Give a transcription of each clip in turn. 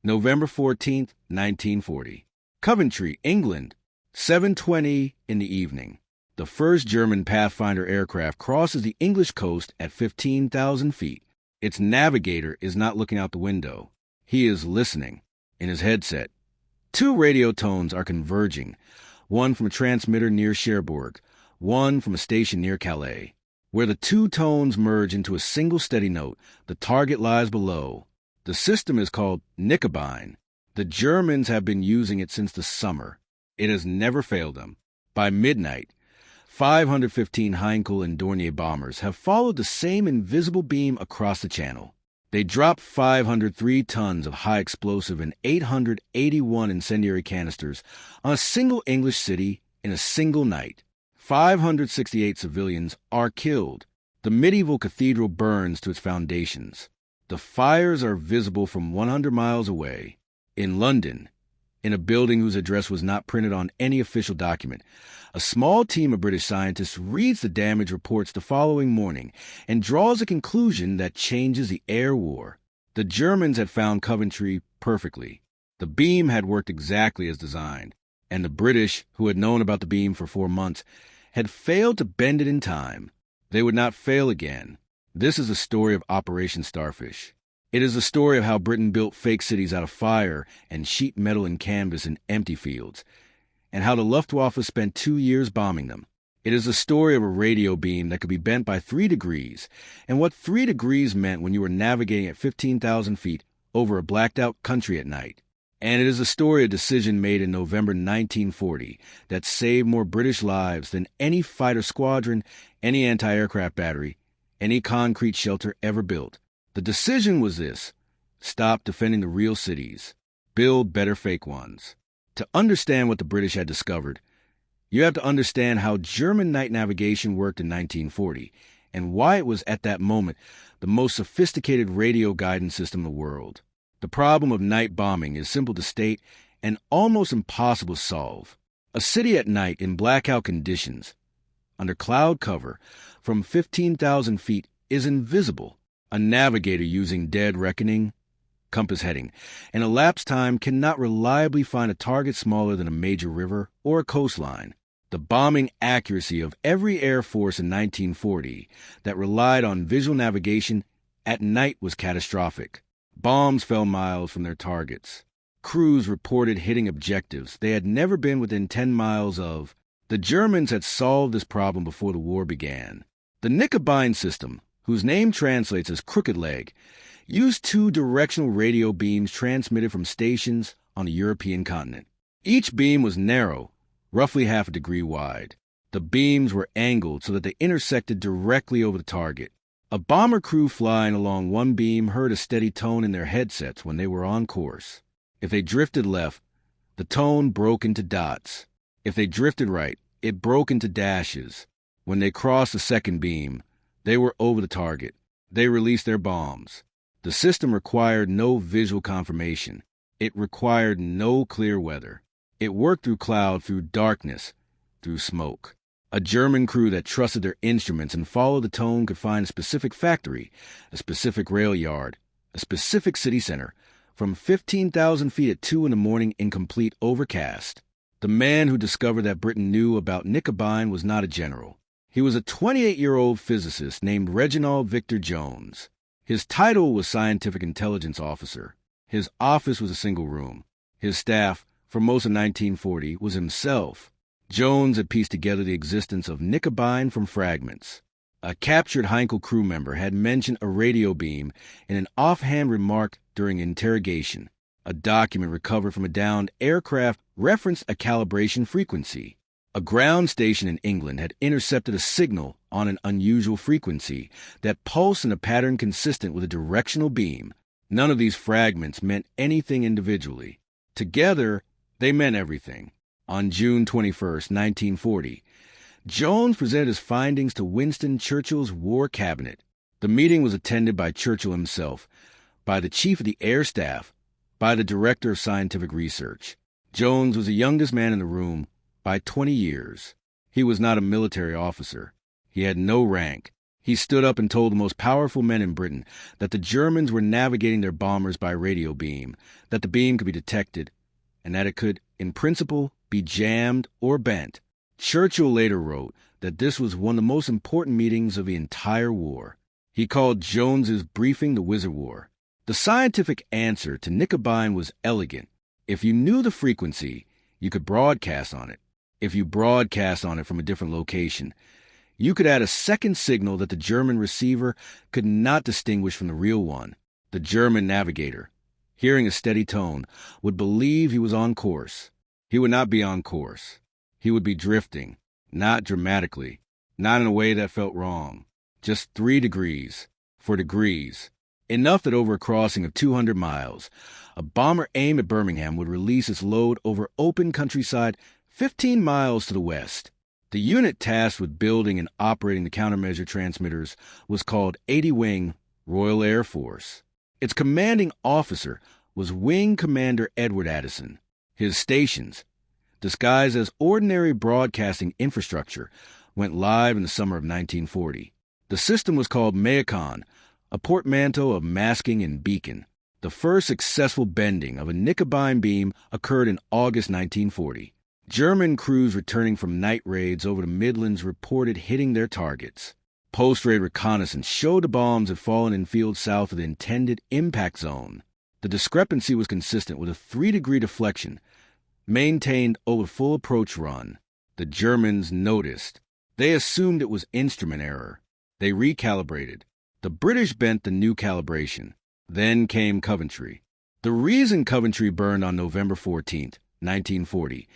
November 14th, 1940. Coventry, England, 7:20 in the evening. The first German Pathfinder aircraft crosses the English coast at 15,000 feet. Its navigator is not looking out the window. He is listening in his headset. Two radio tones are converging, one from a transmitter near Cherbourg, one from a station near Calais. Where the two tones merge into a single steady note, the target lies below. The system is called Knickerbein. The Germans have been using it since the summer. It has never failed them. By midnight, 515 Heinkel and Dornier bombers have followed the same invisible beam across the channel. They dropped 503 tons of high explosive and 881 incendiary canisters on a single English city in a single night. 568 civilians are killed. The medieval cathedral burns to its foundations. The fires are visible from 100 miles away. In London, in a building whose address was not printed on any official document, a small team of British scientists reads the damage reports the following morning and draws a conclusion that changes the air war. The Germans had found Coventry perfectly. The beam had worked exactly as designed, and the British, who had known about the beam for 4 months, had failed to bend it in time. They would not fail again. This is the story of Operation Starfish. It is the story of how Britain built fake cities out of fire and sheet metal and canvas in empty fields, and how the Luftwaffe spent 2 years bombing them. It is the story of a radio beam that could be bent by 3 degrees, and what 3 degrees meant when you were navigating at 15,000 feet over a blacked-out country at night. And it is the story of a decision made in November 1940 that saved more British lives than any fighter squadron, any anti-aircraft battery, any concrete shelter ever built. The decision was this: stop defending the real cities, build better fake ones. To understand what the British had discovered, you have to understand how German night navigation worked in 1940 and why it was at that moment the most sophisticated radio guidance system in the world. The problem of night bombing is simple to state and almost impossible to solve. A city at night in blackout conditions, under cloud cover, from 15,000 feet is invisible. A navigator using dead reckoning, compass heading, and elapsed time cannot reliably find a target smaller than a major river or a coastline. The bombing accuracy of every Air Force in 1940 that relied on visual navigation at night was catastrophic. Bombs fell miles from their targets. Crews reported hitting objectives they had never been within 10 miles of. The Germans had solved this problem before the war began. The Knickerbein system, whose name translates as crooked leg, used 2 directional radio beams transmitted from stations on the European continent. Each beam was narrow, roughly half a degree wide. The beams were angled so that they intersected directly over the target. A bomber crew flying along one beam heard a steady tone in their headsets when they were on course. If they drifted left, the tone broke into dots. If they drifted right, it broke into dashes. When they crossed the second beam, they were over the target. They released their bombs. The system required no visual confirmation. It required no clear weather. It worked through cloud, through darkness, through smoke. A German crew that trusted their instruments and followed the tone could find a specific factory, a specific rail yard, a specific city center, from 15,000 feet at 2 in the morning in complete overcast. The man who discovered that Britain knew about Knickerbein was not a general. He was a 28-year-old physicist named Reginald Victor Jones. His title was Scientific Intelligence Officer. His office was a single room. His staff, for most of 1940, was himself. Jones had pieced together the existence of Knickerbein from fragments. A captured Heinkel crew member had mentioned a radio beam in an offhand remark during interrogation. A document recovered from a downed aircraft referenced a calibration frequency. A ground station in England had intercepted a signal on an unusual frequency that pulsed in a pattern consistent with a directional beam. None of these fragments meant anything individually. Together, they meant everything. On June 21, 1940, Jones presented his findings to Winston Churchill's War Cabinet. The meeting was attended by Churchill himself, by the Chief of the Air Staff, by the Director of Scientific Research. Jones was the youngest man in the room by 20 years. He was not a military officer. He had no rank. He stood up and told the most powerful men in Britain that the Germans were navigating their bombers by radio beam, that the beam could be detected, and that it could, in principle, be jammed or bent. Churchill later wrote that this was one of the most important meetings of the entire war. He called Jones's briefing the Wizard War. The scientific answer to Knickerbein was elegant. If you knew the frequency, you could broadcast on it. If you broadcast on it from a different location, you could add a second signal that the German receiver could not distinguish from the real one. The German navigator, hearing a steady tone, would believe he was on course. He would not be on course. He would be drifting, not dramatically, not in a way that felt wrong. Just 3 degrees, for degrees. Enough that over a crossing of 200 miles, a bomber aimed at Birmingham would release its load over open countryside 15 miles to the west. The unit tasked with building and operating the countermeasure transmitters was called 80 Wing, Royal Air Force. Its commanding officer was Wing Commander Edward Addison. His stations, disguised as ordinary broadcasting infrastructure, went live in the summer of 1940. The system was called Maicon, a portmanteau of masking and beacon. The first successful bending of a Knickerbein beam occurred in August 1940. German crews returning from night raids over the Midlands reported hitting their targets. Post-raid reconnaissance showed the bombs had fallen in fields south of the intended impact zone. The discrepancy was consistent with a 3-degree deflection maintained over full approach run. The Germans noticed. They assumed it was instrument error. They recalibrated. The British bent the new calibration. Then came Coventry. The reason Coventry burned on November 14, 1940,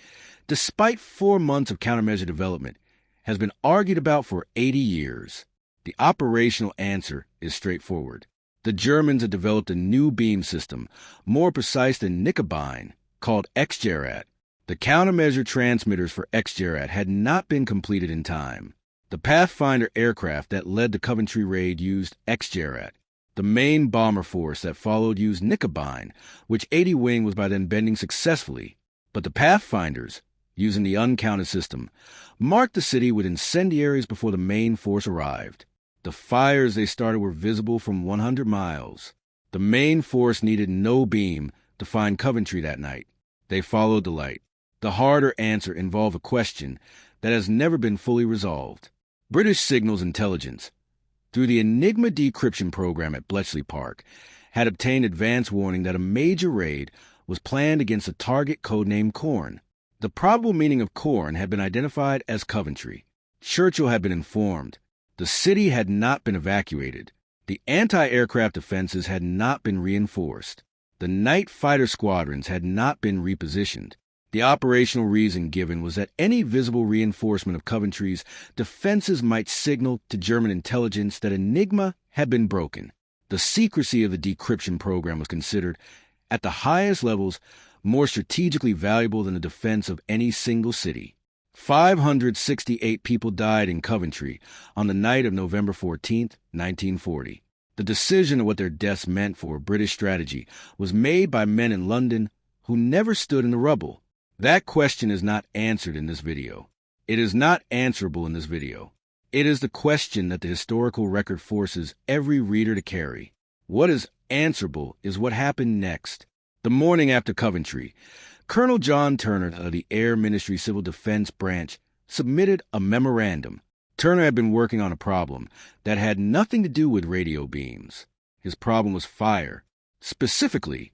despite 4 months of countermeasure development, has been argued about for 80 years. The operational answer is straightforward. The Germans had developed a new beam system, more precise than Knickerbein, called XJRAT. The countermeasure transmitters for XJRAT had not been completed in time. The Pathfinder aircraft that led the Coventry raid used XJRAT. The main bomber force that followed used Knickerbein, which 80 Wing was by then bending successfully. But the Pathfinders, using the uncounted system, marked the city with incendiaries before the main force arrived. The fires they started were visible from 100 miles. The main force needed no beam to find Coventry that night. They followed the light. The harder answer involved a question that has never been fully resolved. British Signals Intelligence, through the Enigma decryption program at Bletchley Park, had obtained advance warning that a major raid was planned against a target codenamed Corn. The probable meaning of Corn had been identified as Coventry. Churchill had been informed. The city had not been evacuated. The anti-aircraft defenses had not been reinforced. The night fighter squadrons had not been repositioned. The operational reason given was that any visible reinforcement of Coventry's defenses might signal to German intelligence that Enigma had been broken. The secrecy of the decryption program was considered, at the highest levels, more strategically valuable than the defense of any single city. 568 people died in Coventry on the night of November 14, 1940. The decision of what their deaths meant for British strategy was made by men in London who never stood in the rubble. That question is not answered in this video. It is not answerable in this video. It is the question that the historical record forces every reader to carry. What is answerable is what happened next. The morning after Coventry, Colonel John Turner of the Air Ministry Civil Defense Branch submitted a memorandum. Turner had been working on a problem that had nothing to do with radio beams. His problem was fire, specifically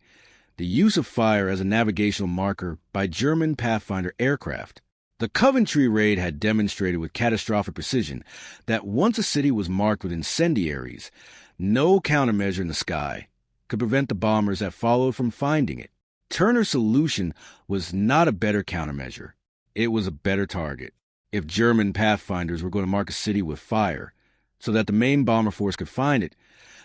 the use of fire as a navigational marker by German Pathfinder aircraft. The Coventry raid had demonstrated with catastrophic precision that once a city was marked with incendiaries, no countermeasure in the sky could prevent the bombers that followed from finding it. Turner's solution was not a better countermeasure. It was a better target. If German Pathfinders were going to mark a city with fire so that the main bomber force could find it,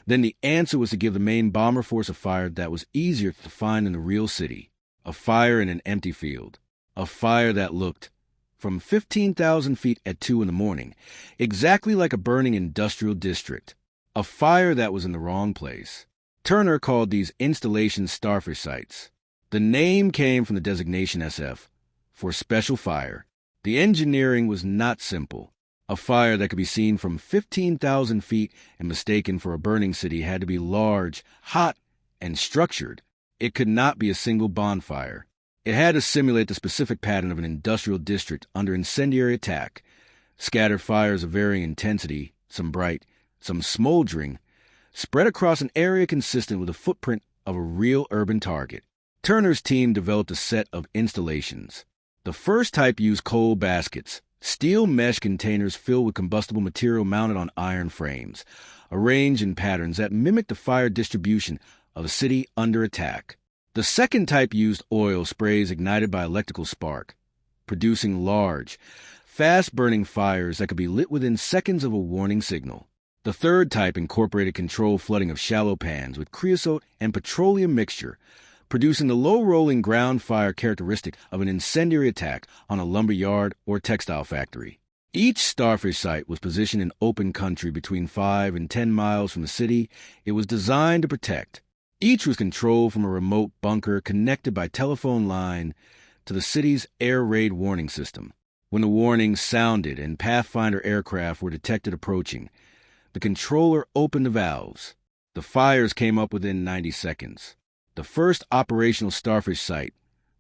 then the answer was to give the main bomber force a fire that was easier to find in the real city, a fire in an empty field, a fire that looked, from 15,000 feet at 2 in the morning, exactly like a burning industrial district, a fire that was in the wrong place. Turner called these installations Starfish sites. The name came from the designation SF, for special fire. The engineering was not simple. A fire that could be seen from 15,000 feet and mistaken for a burning city had to be large, hot, and structured. It could not be a single bonfire. It had to simulate the specific pattern of an industrial district under incendiary attack. Scattered fires of varying intensity, some bright, some smoldering, spread across an area consistent with the footprint of a real urban target. Turner's team developed a set of installations. The first type used coal baskets, steel mesh containers filled with combustible material mounted on iron frames, arranged in patterns that mimicked the fire distribution of a city under attack. The second type used oil sprays ignited by electrical spark, producing large, fast-burning fires that could be lit within seconds of a warning signal. The third type incorporated controlled flooding of shallow pans with creosote and petroleum mixture, producing the low-rolling ground fire characteristic of an incendiary attack on a lumber yard or textile factory. Each Starfish site was positioned in open country between 5 and 10 miles from the city it was designed to protect. Each was controlled from a remote bunker connected by telephone line to the city's air raid warning system. When the warning sounded and Pathfinder aircraft were detected approaching, the controller opened the valves. The fires came up within 90 seconds. The first operational Starfish site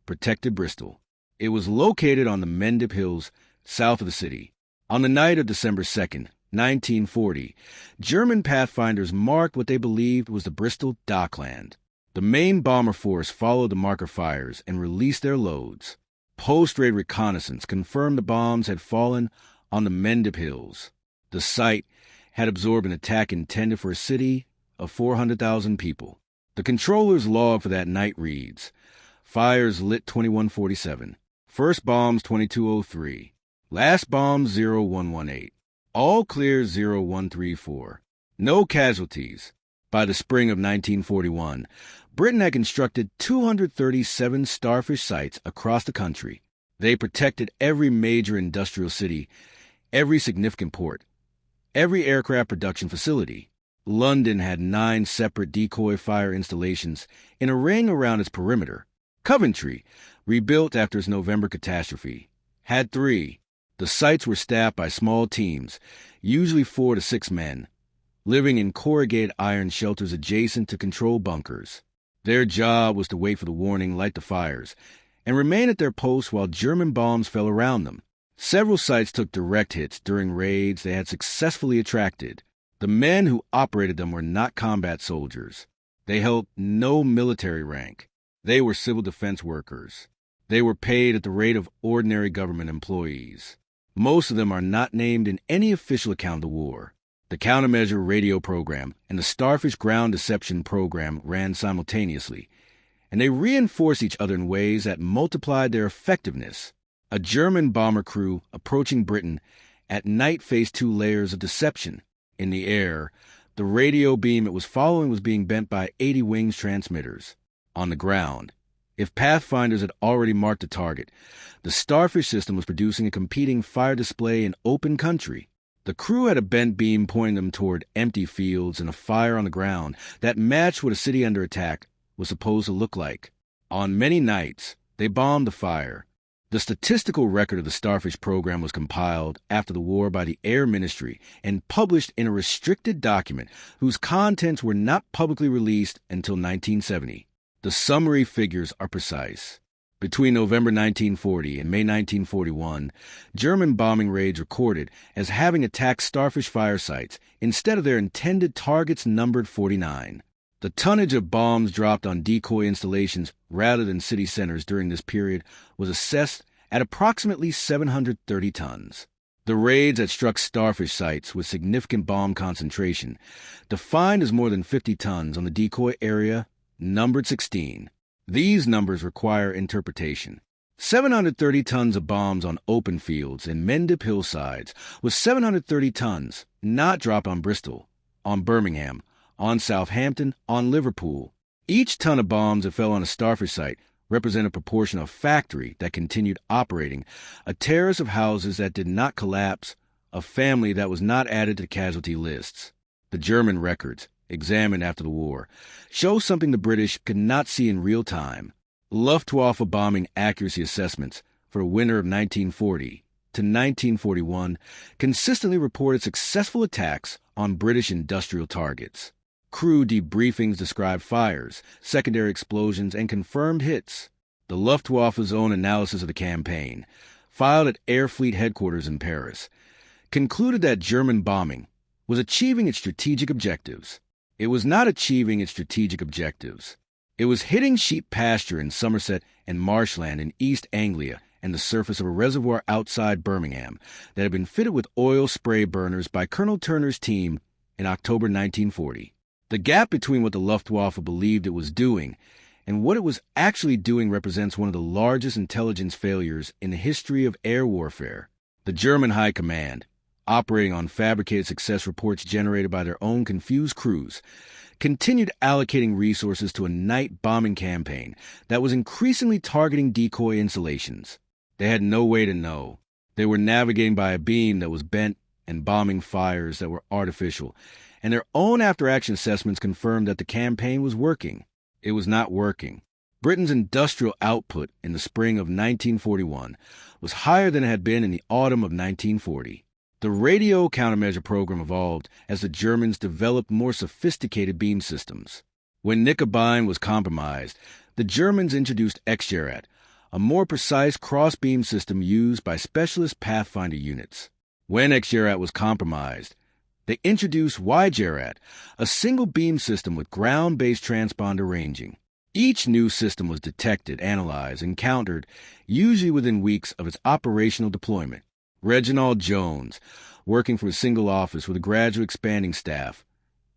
protected Bristol. It was located on the Mendip Hills, south of the city. On the night of December 2nd, 1940, German Pathfinders marked what they believed was the Bristol dockland. The main bomber force followed the marker fires and released their loads. Post-raid reconnaissance confirmed the bombs had fallen on the Mendip Hills. The site had absorbed an attack intended for a city of 400,000 people. The controller's log for that night reads, fires lit 2147, first bombs 2203, last bombs 0118, all clear 0134, no casualties. By the spring of 1941, Britain had constructed 237 Starfish sites across the country. They protected every major industrial city, every significant port, every aircraft production facility. London had 9 separate decoy fire installations in a ring around its perimeter. Coventry, rebuilt after its November catastrophe, had 3. The sites were staffed by small teams, usually 4 to 6 men, living in corrugated iron shelters adjacent to control bunkers. Their job was to wait for the warning, light the fires, and remain at their posts while German bombs fell around them. Several sites took direct hits during raids they had successfully attracted. The men who operated them were not combat soldiers. They held no military rank. They were civil defense workers. They were paid at the rate of ordinary government employees. Most of them are not named in any official account of the war. The countermeasure radio program and the Starfish ground deception program ran simultaneously, and they reinforced each other in ways that multiplied their effectiveness. A German bomber crew approaching Britain at night faced 2 layers of deception. In the air, the radio beam it was following was being bent by 80 wings transmitters. On the ground, if Pathfinders had already marked the target, the Starfish system was producing a competing fire display in open country. The crew had a bent beam pointing them toward empty fields and a fire on the ground that matched what a city under attack was supposed to look like. On many nights, they bombed the fire. The statistical record of the Starfish program was compiled after the war by the Air Ministry and published in a restricted document whose contents were not publicly released until 1970. The summary figures are precise. Between November 1940 and May 1941, German bombing raids recorded as having attacked Starfish fire sites instead of their intended targets numbered 49. The tonnage of bombs dropped on decoy installations rather than city centers during this period was assessed at approximately 730 tons. The raids that struck Starfish sites with significant bomb concentration, defined as more than 50 tons on the decoy area, numbered 16. These numbers require interpretation. 730 tons of bombs on open fields in Mendip hillsides was 730 tons, not dropped on Bristol, on Birmingham, on Southampton, on Liverpool. Each ton of bombs that fell on a Starfish site represented a proportion of factory that continued operating, a terrace of houses that did not collapse, a family that was not added to the casualty lists. The German records, examined after the war, show something the British could not see in real time. Luftwaffe bombing accuracy assessments for the winter of 1940 to 1941 consistently reported successful attacks on British industrial targets. Crew debriefings described fires, secondary explosions, and confirmed hits. The Luftwaffe's own analysis of the campaign, filed at Air Fleet headquarters in Paris, concluded that German bombing was achieving its strategic objectives. It was not achieving its strategic objectives. It was hitting sheep pasture in Somerset and marshland in East Anglia and the surface of a reservoir outside Birmingham that had been fitted with oil spray burners by Colonel Turner's team in October 1940. The gap between what the Luftwaffe believed it was doing and what it was actually doing represents one of the largest intelligence failures in the history of air warfare. The German High Command, operating on fabricated success reports generated by their own confused crews, continued allocating resources to a night bombing campaign that was increasingly targeting decoy installations. They had no way to know. They were navigating by a beam that was bent and bombing fires that were artificial, and their own after-action assessments confirmed that the campaign was working. It was not working. Britain's industrial output in the spring of 1941 was higher than it had been in the autumn of 1940. The radio countermeasure program evolved as the Germans developed more sophisticated beam systems. When Knickerbein was compromised, the Germans introduced X-Gerät, a more precise cross-beam system used by specialist Pathfinder units. When X-Gerät was compromised, they introduced Y-Gerät, a single beam system with ground-based transponder ranging. Each new system was detected, analyzed, and countered, usually within weeks of its operational deployment. Reginald Jones, working from a single office with a gradually expanding staff,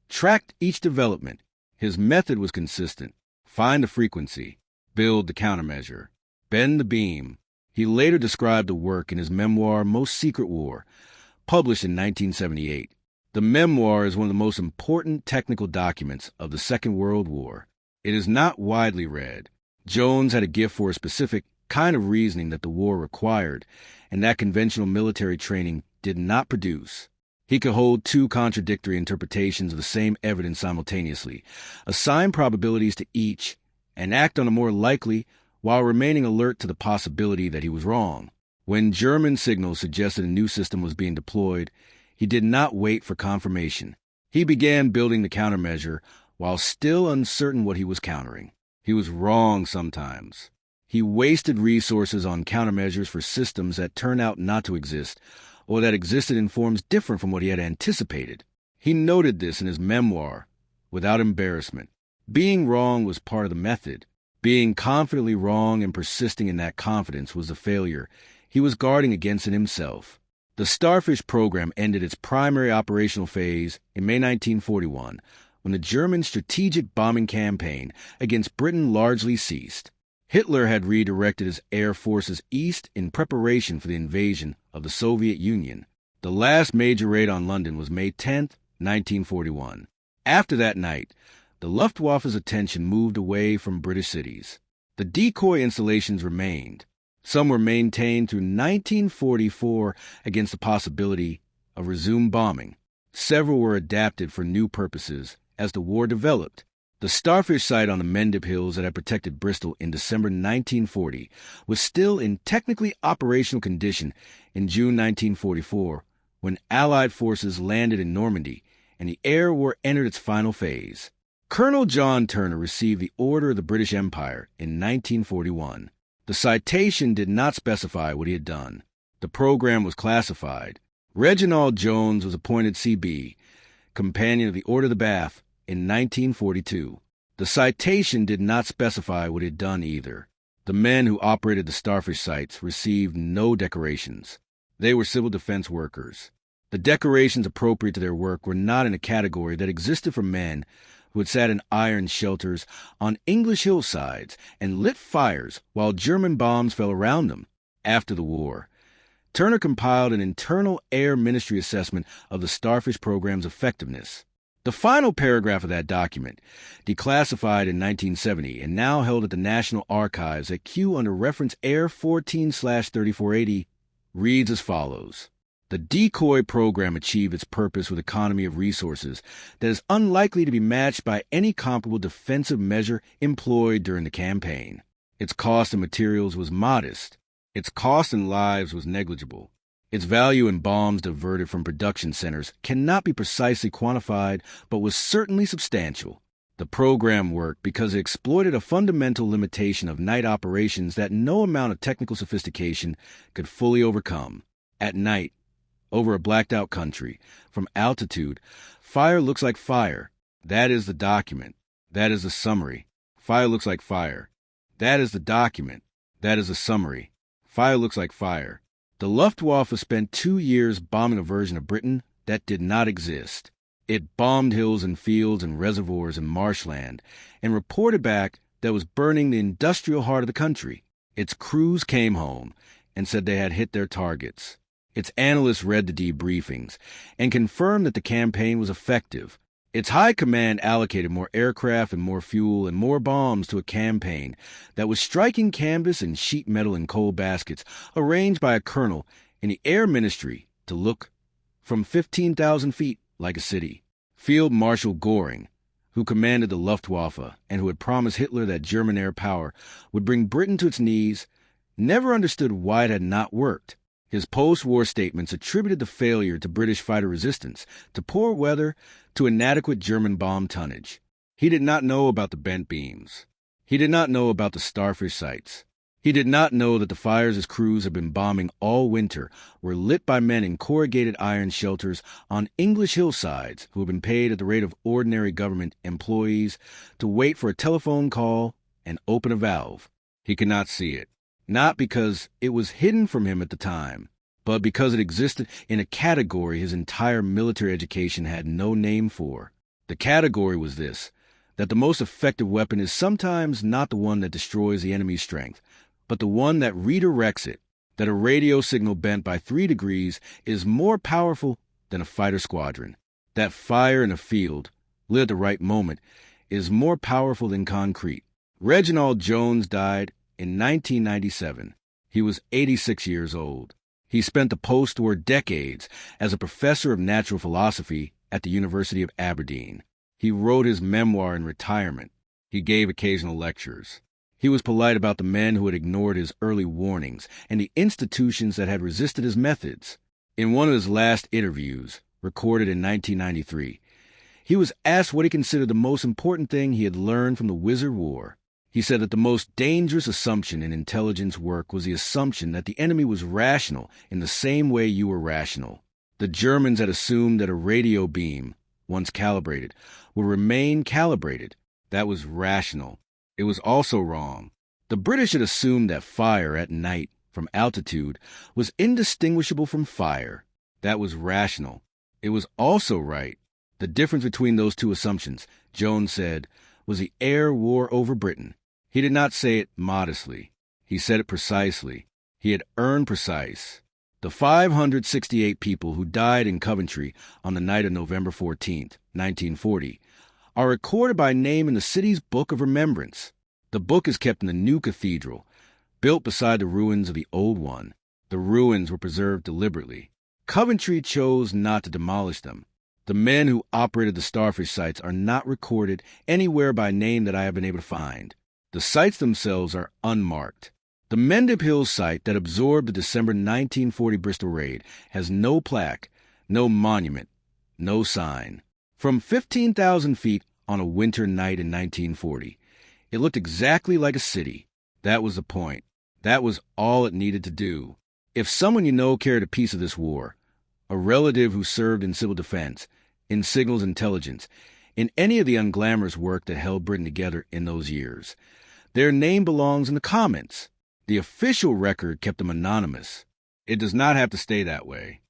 tracked each development. His method was consistent: find the frequency, build the countermeasure, bend the beam. He later described the work in his memoir, Most Secret War, published in 1978. The memoir is one of the most important technical documents of the Second World War. It is not widely read. Jones had a gift for a specific kind of reasoning that the war required, and that conventional military training did not produce. He could hold two contradictory interpretations of the same evidence simultaneously, assign probabilities to each, and act on a more likely while remaining alert to the possibility that he was wrong. When German signals suggested a new system was being deployed, he did not wait for confirmation. He began building the countermeasure while still uncertain what he was countering. He was wrong sometimes. He wasted resources on countermeasures for systems that turned out not to exist, or that existed in forms different from what he had anticipated. He noted this in his memoir without embarrassment. Being wrong was part of the method. Being confidently wrong and persisting in that confidence was the failure he was guarding against in himself. The Starfish program ended its primary operational phase in May 1941, when the German strategic bombing campaign against Britain largely ceased. Hitler had redirected his air forces east in preparation for the invasion of the Soviet Union. The last major raid on London was May 10, 1941. After that night, the Luftwaffe's attention moved away from British cities. The decoy installations remained. Some were maintained through 1944 against the possibility of resumed bombing. Several were adapted for new purposes as the war developed. The Starfish site on the Mendip Hills that had protected Bristol in December 1940 was still in technically operational condition in June 1944 when Allied forces landed in Normandy and the air war entered its final phase. Colonel John Turner received the Order of the British Empire in 1941. The citation did not specify what he had done. The program was classified. Reginald Jones was appointed CB, Companion of the Order of the Bath, in 1942. The citation did not specify what he had done either. The men who operated the Starfish sites received no decorations. They were civil defense workers. The decorations appropriate to their work were not in a category that existed for men who had sat in iron shelters on English hillsides and lit fires while German bombs fell around them. After the war, Turner compiled an internal Air Ministry assessment of the Starfish program's effectiveness. The final paragraph of that document, declassified in 1970 and now held at the National Archives at Q under reference Air 14/3480, reads as follows. The decoy program achieved its purpose with economy of resources that is unlikely to be matched by any comparable defensive measure employed during the campaign. Its cost in materials was modest. Its cost in lives was negligible. Its value in bombs diverted from production centers cannot be precisely quantified, but was certainly substantial. The program worked because it exploited a fundamental limitation of night operations that no amount of technical sophistication could fully overcome. At night, over a blacked-out country, from altitude, fire looks like fire. That is the document. That is the summary. Fire looks like fire. That is the document. That is the summary. Fire looks like fire. The Luftwaffe spent 2 years bombing a version of Britain that did not exist. It bombed hills and fields and reservoirs and marshland and reported back that it was burning the industrial heart of the country. Its crews came home and said they had hit their targets. Its analysts read the debriefings and confirmed that the campaign was effective. Its high command allocated more aircraft and more fuel and more bombs to a campaign that was striking canvas and sheet metal in coal baskets arranged by a colonel in the Air Ministry to look from 15,000 feet like a city. Field Marshal Göring, who commanded the Luftwaffe and who had promised Hitler that German air power would bring Britain to its knees, never understood why it had not worked. His post-war statements attributed the failure to British fighter resistance, to poor weather, to inadequate German bomb tonnage. He did not know about the bent beams. He did not know about the Starfish sites. He did not know that the fires his crews had been bombing all winter were lit by men in corrugated iron shelters on English hillsides who had been paid at the rate of ordinary government employees to wait for a telephone call and open a valve. He could not see it. Not because it was hidden from him at the time, but because it existed in a category his entire military education had no name for. The category was this, that the most effective weapon is sometimes not the one that destroys the enemy's strength, but the one that redirects it, that a radio signal bent by 3 degrees is more powerful than a fighter squadron, that fire in a field, lit at the right moment, is more powerful than concrete. Reginald Jones died in 1997. He was 86 years old. He spent the post-war decades as a professor of natural philosophy at the University of Aberdeen. He wrote his memoir in retirement. He gave occasional lectures. He was polite about the men who had ignored his early warnings and the institutions that had resisted his methods. In one of his last interviews, recorded in 1993, he was asked what he considered the most important thing he had learned from the Wizard War. He said that the most dangerous assumption in intelligence work was the assumption that the enemy was rational in the same way you were rational. The Germans had assumed that a radio beam, once calibrated, would remain calibrated. That was rational. It was also wrong. The British had assumed that fire at night from altitude was indistinguishable from fire. That was rational. It was also right. The difference between those two assumptions, Jones said, was the air war over Britain. He did not say it modestly. He said it precisely. He had earned precise. The 568 people who died in Coventry on the night of November 14th, 1940, are recorded by name in the city's Book of Remembrance. The book is kept in the new cathedral, built beside the ruins of the old one. The ruins were preserved deliberately. Coventry chose not to demolish them. The men who operated the Starfish sites are not recorded anywhere by name that I have been able to find. The sites themselves are unmarked. The Mendip Hills site that absorbed the December 1940 Bristol raid has no plaque, no monument, no sign. From 15,000 feet on a winter night in 1940, it looked exactly like a city. That was the point. That was all it needed to do. If someone you know carried a piece of this war, a relative who served in civil defense, in signals intelligence, in any of the unglamorous work that held Britain together in those years, their name belongs in the comments. The official record kept them anonymous. It does not have to stay that way.